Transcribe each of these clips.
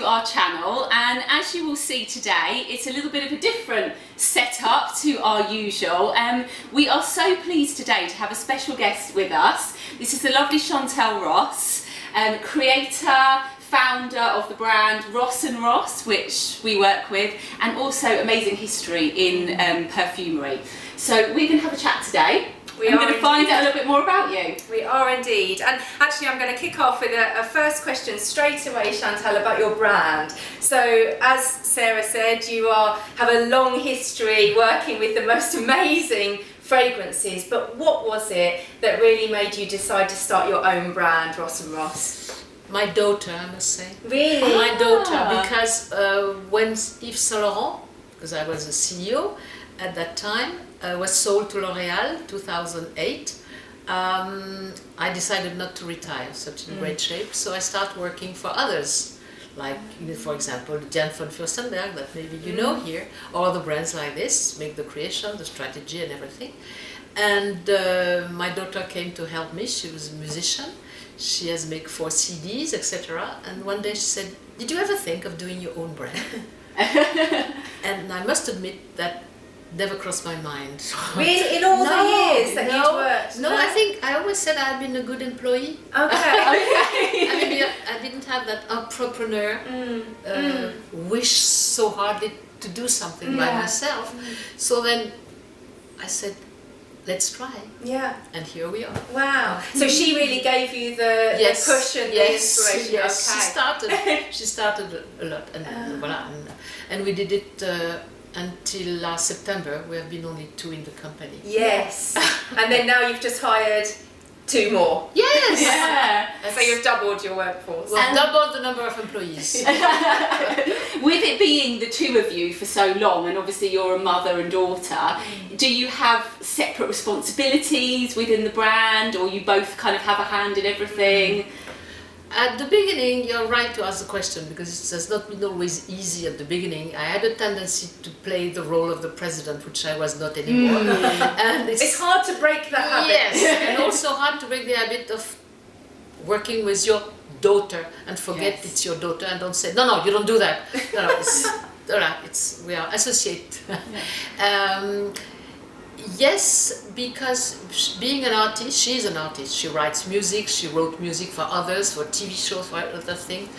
to our channel, and as you will see today, it's a little bit of a different setup to our usual. We are so pleased today to have a special guest with us. This is the lovely Chantal Roos, creator, founder of the brand Roos Roos, which we work with, and also amazing history in perfumery. So we're going to have a chat today. I'm going to find out a little bit more about you. We are indeed. And actually I'm going to kick off with a first question straight away, Chantal, about your brand. So as Sarah said, you have a long history working with the most amazing fragrances, but what was it that really made you decide to start your own brand, Roos Roos? My daughter, I must say. Really? My daughter, because when Yves Saint Laurent, because I was the CEO at that time, was sold to L'Oréal 2008. I decided not to retire, such in great shape, so I started working for others, like for example Jan von Furstenberg, that maybe you know here, or the brands like this, make the creation, the strategy and everything. And my daughter came to help me. She was a musician. She has made 4 CDs, etc. And one day she said, "Did you ever think of doing your own brand?" And I must admit that never crossed my mind. Really? In all the years that you'd worked? No, I think I always said I'd been a good employee. Okay. I didn't have that entrepreneur wish so hardly to do something by myself. So then I said, let's try. Yeah. And here we are. Wow. So she really gave you the push and the inspiration. Yes, Okay. she started a lot, and voila, and we did it until last September. We have been only 2 in the company. Yes. And then now you've just hired 2 more. Yes. Yeah. So you've doubled your workforce. We've doubled the number of employees. With it being the 2 of you for so long, and obviously you're a mother and daughter, do you have separate responsibilities within the brand, or you both kind of have a hand in everything? At the beginning, you're right to ask the question, because it has not been always easy at the beginning. I had a tendency to play the role of the president, which I was not anymore. And it's hard to break that habit. Yes, and also hard to break the habit of working with your daughter and forget it's your daughter and don't say, no, you don't do that. We are associate. Yes, because being an artist, she's an artist. She writes music, she wrote music for others, for TV shows, for other things.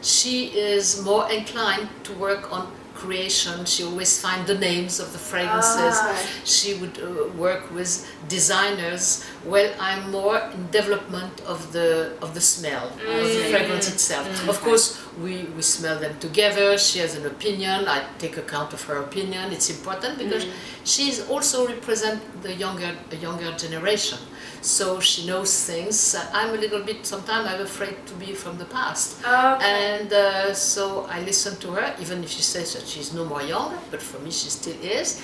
She is more inclined to work on creation. She always finds the names of the fragrances. She would work with designers. Well, I'm more in development of the smell, of the fragrance itself. Of course, we smell them together. She has an opinion. I take account of her opinion. It's important because she also represents the younger generation. So she knows things. I'm a little bit, sometimes I'm afraid to be from the past. And so I listen to her, even if she says that she's no more young, but for me she still is,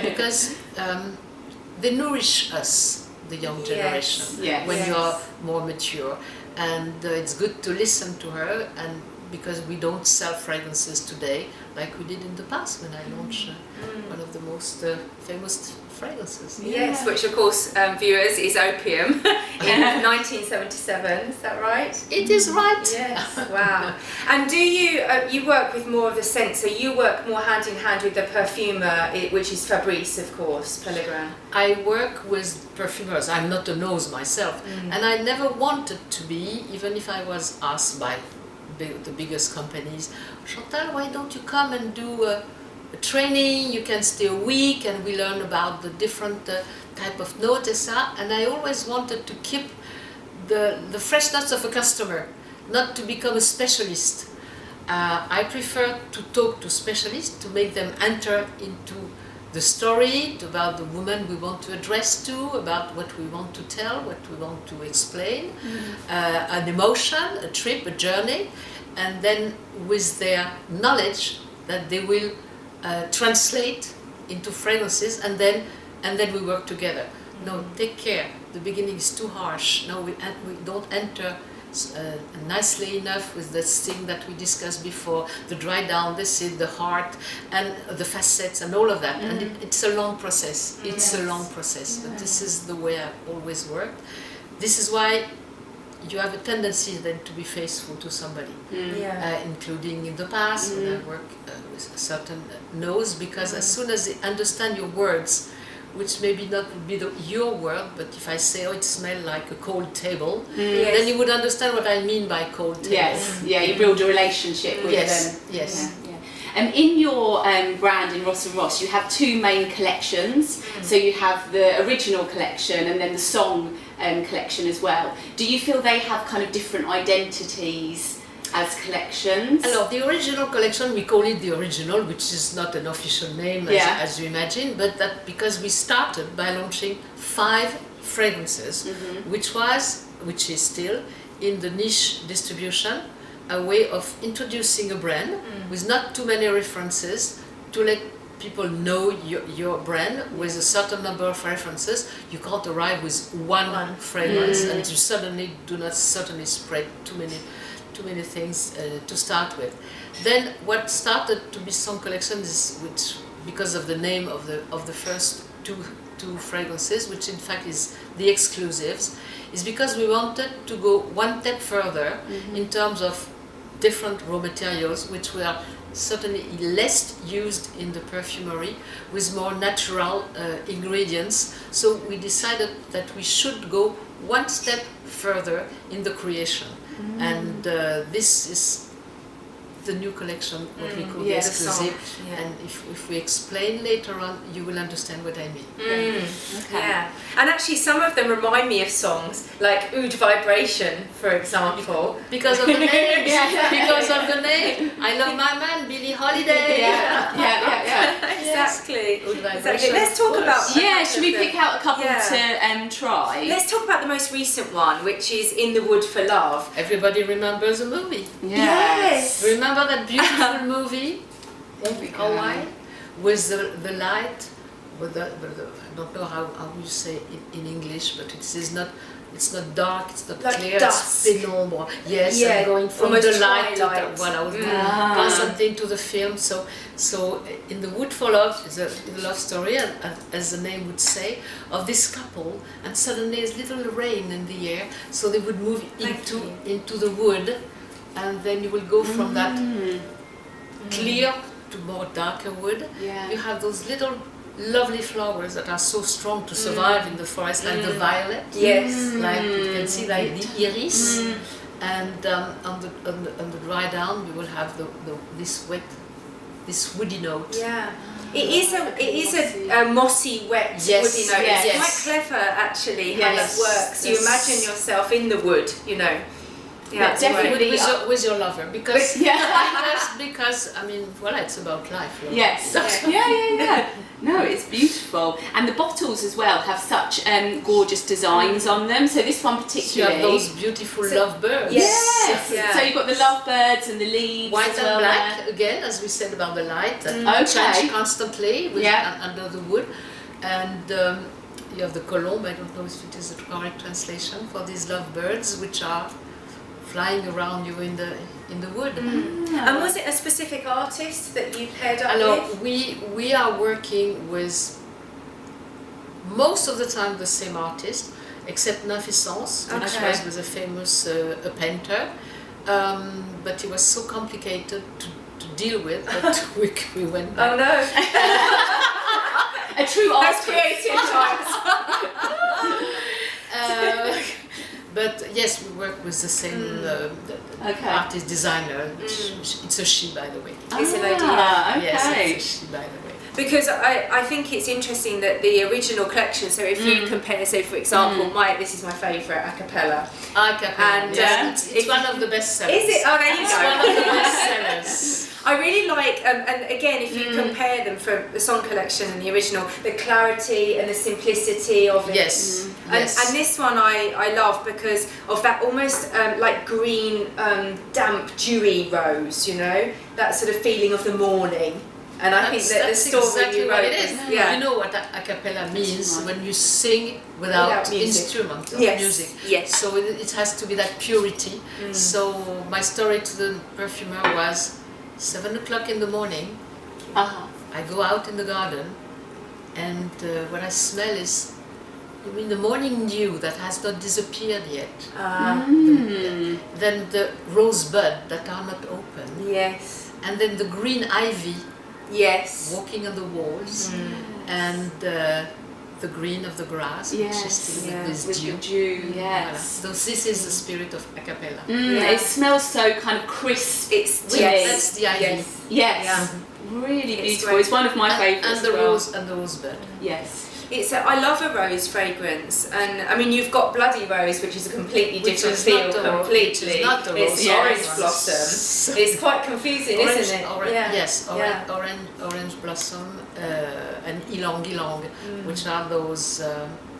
because they nourish us, the young generation, when you are more mature. And it's good to listen to her, and because we don't sell fragrances today like we did in the past when I launched one of the most famous fragrances. Yes, which of course, viewers, is Opium in 1977, is that right? It is right. Yes, wow. And do you work with more of the scent, so you work more hand in hand with the perfumer, which is Fabrice, of course, Pellegrin. I work with perfumers. I'm not a nose myself, and I never wanted to be, even if I was asked by the biggest companies, Chantal, why don't you come and do a training? You can stay a week and we learn about the different type of notes, etc. And I always wanted to keep the freshness of a customer, not to become a specialist. I prefer to talk to specialists, to make them enter into the story, about the woman we want to address to, about what we want to tell, what we want to explain, an emotion, a trip, a journey, and then with their knowledge that they will translate into fragrances, and then we work together. No, take care. The beginning is too harsh. No, we don't enter nicely enough with this thing that we discussed before, the dry down, the seed, the heart, and the facets, and all of that. And it's a long process. It's a long process, but this is the way I've always worked. This is why you have a tendency then to be faithful to somebody, Yeah. including in the past when I work with a certain nose, because as soon as they understand your words, which maybe not would be your word, but if I say, oh, it smells like a cold table, then you would understand what I mean by cold table. Yes, yeah, you build a relationship with them. Yes. Yeah. In your brand in Roos Roos, you have two main collections. So you have the original collection and then the song collection as well. Do you feel they have kind of different identities as collections? Alors, the original collection, we call it the original, which is not an official name as you imagine, but that because we started by launching 5 fragrances, which is still in the niche distribution, a way of introducing a brand with not too many references to let people know your brand with a certain number of references. You can't arrive with one fragrance and you suddenly do not certainly spread too many things to start with. Then what started to be Song Collection is, which because of the name of the first two fragrances, which in fact is the exclusives, is because we wanted to go one step further in terms of different raw materials, which were certainly less used in the perfumery, with more natural ingredients. So we decided that we should go one step further in the creation. And this is the new collection, what we call the exclusive. And if we explain later on, you will understand what I mean. Okay. Yeah, and actually some of them remind me of songs like Oud Vibration, for example. Because of the name. Because of the name. I love my man, Billie Holiday. Exactly. Yes. Exactly. Let's talk about. Yeah, should we pick out a couple to try? Let's talk about the most recent one, which is In the Wood for Love. Everybody remembers the movie. Yes. Remember that beautiful movie in Hawaii with the light, with the I don't know how you say it in English, but it's not dark, it's not like clear, dusk. it's pénombre. Yes, and going from almost the light to twilight. the, I was constantly to the film. So In the Wood for Love is a love story, as the name would say, of this couple, and suddenly there's little rain in the air, so they would move into the wood, and then you will go from that clear to more darker wood. You have those little lovely flowers that are so strong to survive in the forest, like the violet. Yes. Like you can see, like the iris. And on the dry down, we will have this woody note. Yeah. It is a mossy, wet woody note. It's quite clever actually how that works. You imagine yourself in the wood, you know. Yeah, but definitely with your lover, because because I mean, well, it's about life. Right? Yes. Yeah. No, it's beautiful, and the bottles as well have such gorgeous designs on them. So this one particularly, you have those beautiful lovebirds. Yes. So you've got the lovebirds and the leaves, white and black again, as we said about the light that change constantly under the wood, and you have the colombe. I don't know if it is the correct translation for these lovebirds, which are flying around you in the wood. And was it a specific artist that you paired up with? We are working with most of the time the same artist, except Nafissance, which was with a famous a painter, but it was so complicated to deal with that we went back. Oh no! A true artist. That's creative times. But yes, we work with the same artist designer. It's a she, by the way. It's a lady. Yes, it's a she, by the way. Because I think it's interesting that the original collection, so if you compare, say for example, this is my favourite, a cappella. And it's one of the best sellers. Is it? Oh, there you It's go. one of the best sellers. I really like, and again, if you compare them from the song collection and the original, the clarity and the simplicity of it. Yes. And this one I love because of that almost like green, damp, dewy rose, you know? That sort of feeling of the morning. And I think that the story exactly you what wrote it is. Yeah. You know what a cappella means when you sing without instrument music. Yes. So it has to be that purity. So my story to the perfumer was 7 o'clock in the morning. I go out in the garden, and what I smell is You mean the morning dew that has not disappeared yet? Then the rosebud that are not open. Yes. And then the green ivy Yes. walking on the walls. And the green of the grass, which is still with with dew. the dew, yes. So this is the spirit of a cappella. It smells so kind of crisp. It's That's the ivy. Yes. Yeah. Really It's beautiful. great. It's one of my favourites. And the as well. rose and the rosebud. Yes. I love a rose fragrance, and I mean you've got Bloody Rose, which is a completely Which different is feel not the ro- completely. which is not the It's rose orange one. blossom. It's quite confusing, isn't it? Yes, Yeah. orange blossom and ylang ylang, which are those.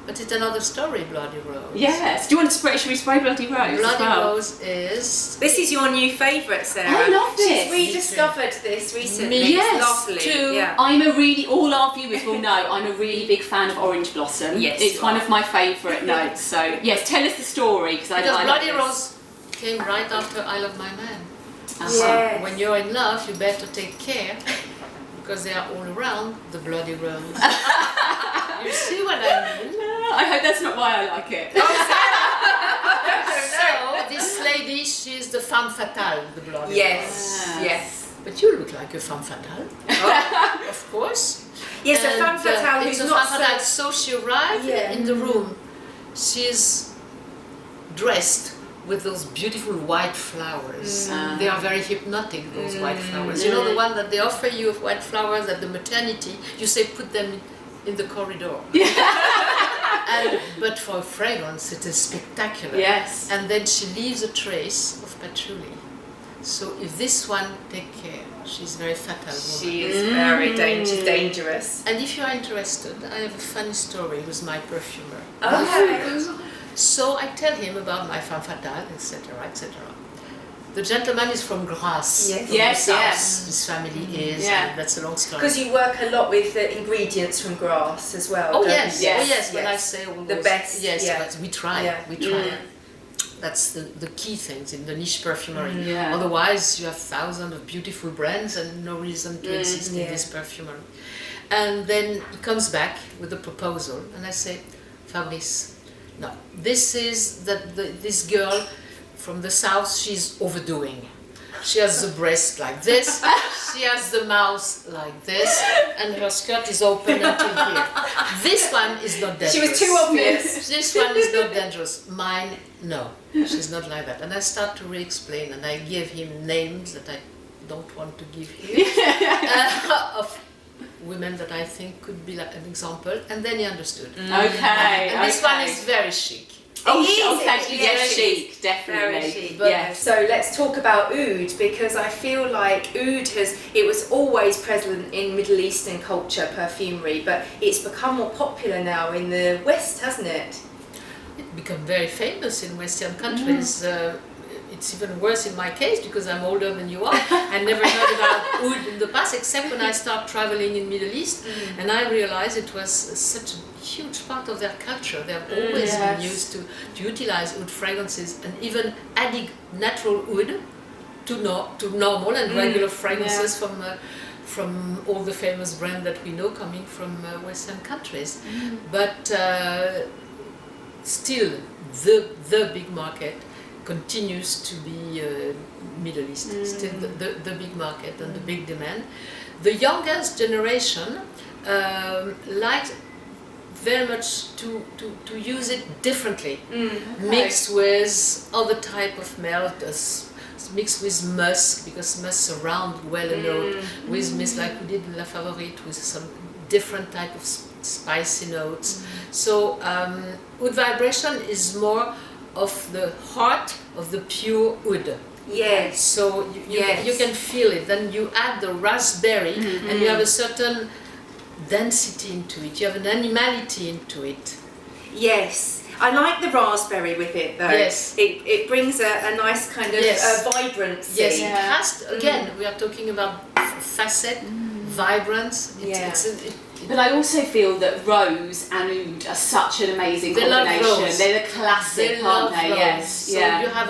But it's another story, Bloody Rose. Yes. Do you want to spray? Should we spray Bloody Rose? Bloody as well? Rose is. This is your new favourite, Sarah. I love this. She's rediscovered this recently. Me yes, It's lovely. too. Yeah. I'm a really, all our viewers will know, I'm a really big fan of Orange Blossom. Yes, It's you one are. of my favourite notes. So, yes, tell us the story. Because Because I Bloody love Rose came right after I Love My Man. this. Yes. When you're in love, you better take care because they are all around the Bloody Rose. You see what I mean? I hope that's not why I like it. So this lady, she's the femme fatale, the Bloody Rose. Yes. Yes. But you look like a femme fatale, of course. Yes, a And, femme fatale it's who's a not femme fatale. So she arrived Yeah. in the room. She's dressed with those beautiful white flowers. They are very hypnotic, those white flowers. You know the one that they offer you of white flowers at the maternity? You say put them in the corridor. But for a fragrance, it is spectacular. Yes. And then she leaves a trace of patchouli. So if this one, take care. She's very fatal woman. She is very dangerous. And if you are interested, I have a funny story with my perfumer. Okay. So I tell him about my femme fatale, etc., etc. The gentleman is from Grasse, Yes. from Yes, the south. yes. His family is, Yeah. and that's a long story. Because you work a lot with the ingredients from grass as well. Oh don't yes, you? oh yes. When I say all The those, best, yes, yeah. but we try, Yeah. we try. That's the key things in the niche perfumery. Yeah. Otherwise, you have thousands of beautiful brands and no reason to exist in this perfumery. And then he comes back with a proposal, and I say, Fabrice, no, this is this girl from the south. She's overdoing. She has the breast like this, she has the mouth like this, and her skirt is open until here. This one is not dangerous. She was too obvious. This one is not dangerous. Mine, no, she's not like that. And I start to re-explain, and I give him names that I don't want to give here, of women that I think could be like an example, and then he understood. Okay. And this one is very chic. Oh, It is, okay. it Yes, is. chic, definitely. Very chic. Yes. So let's talk about oud, because I feel like oud it was always present in Middle Eastern culture, perfumery, but it's become more popular now in the West, hasn't it? It become very famous in Western countries. It's even worse in my case because I'm older than you are. I never heard about oud in the past, except when I start traveling in Middle East, and I realized it was such a huge part of their culture. They have always been used to utilize oud fragrances, and even adding natural oud to normal and regular fragrances from all the famous brands that we know coming from Western countries. But still, the big market continues to be Middle East, still the big market and the big demand. The youngest generation likes very much to use it differently, mixed with other type of melt, mixed with musk, because musk surround well a note, with mist like we did in La Favorite, with some different type of spicy notes. So oud vibration is more of the heart of the pure oud. Yes. So you can feel it. Then you add the raspberry, and you have a certain density into it. You have an animality into it. Yes. I like the raspberry with it though. Yes. It brings a nice kind of vibrancy. Yes, it has to, again, we are talking about facet, vibrance. But I also feel that rose and oud are such an amazing combination. They're the classic, aren't they? Yes. So you have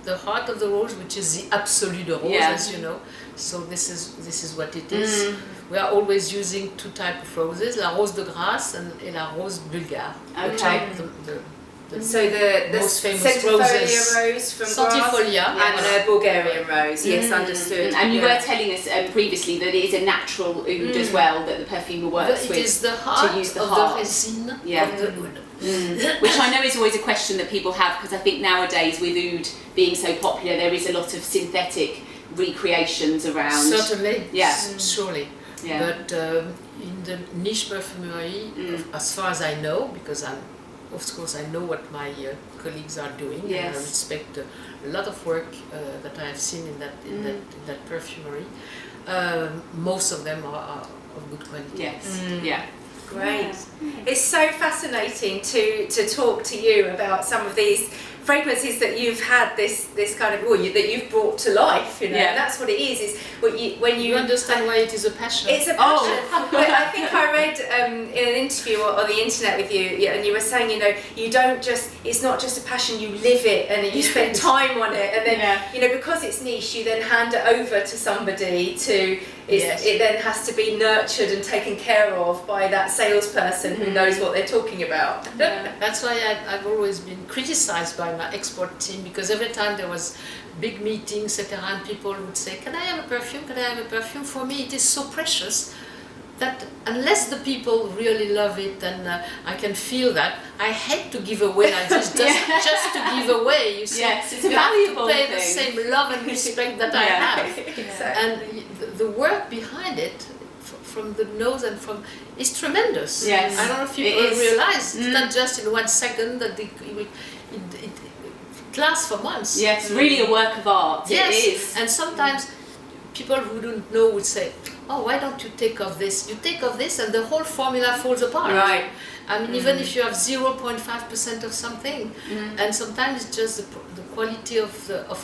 the heart of the rose, which is the absolute de rose, as you know, So this is what it is. We are always using two types of roses, la rose de Grasse and la rose bulgare. Okay. So the most famous Centifolia roses. rose from Centifolia, Grasse and the Bulgarian rose. Yes, understood. And you were telling us previously that it is a natural oud as well that the perfumer works It with. is the heart to use the of heart. the resin of the oud. Which I know is always a question that people have, because I think nowadays with oud being so popular, there is a lot of synthetic recreations around. Certainly, surely. Yeah. But in the niche perfumery, as far as I know, because of course I know what my colleagues are doing, and I respect a lot of work that I have seen in that perfumery. Most of them are of good quality. Yes. Yeah. Great. It's so fascinating to talk to you about some of these fragrances that you've had this kind of that you've brought to life, you know. And that's what it is when you understand why it is a passion. It's a passion. But I think I read in an interview on the internet with you, and you were saying, you know, it's not just a passion, you live it and you spend time on it, and then you know, because it's niche, you then hand it over to somebody it then has to be nurtured and taken care of by that salesperson who knows what they're talking about. That's why I've always been criticized by my export team, because every time there was big meetings, etc., and people would say, "Can I have a perfume? Can I have a perfume?" For me, it is so precious that unless the people really love it, and I can feel that, I hate to give away like this, just to give away. You see, it's a you valuable have to pay thing. the same love and respect that I have, Exactly. and the work behind it, from the nose and from, is tremendous. Yes, I don't know if people realize it's not just in 1 second that it lasts for months. Yes, really a work of art. Yes, it is. and sometimes people who don't know would say, "Oh, why don't you take off this? You take off this, and the whole formula falls apart." Right. I mean, even if you have 0.5% of something, and sometimes it's just the quality of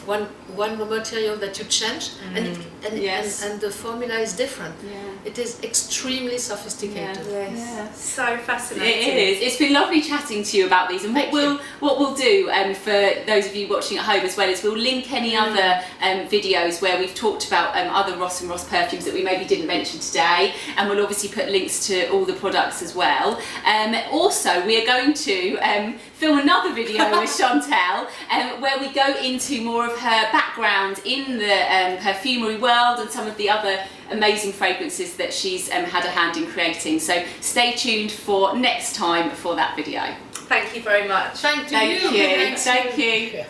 one raw material that you change, and the formula is different. It is extremely sophisticated. So fascinating. It is. It's been lovely chatting to you about these, and what we'll do for those of you watching at home as well is we'll link any other videos where we've talked about other Roos and Roos perfumes that we maybe didn't mention today, and we'll obviously put links to all the products as well. Also, we are going to film another video with Chantal where we go into more of her background in the perfumery world and some of the other amazing fragrances that she's had a hand in creating. So stay tuned for next time for that video. Thank you very much. Thank you. Thank you.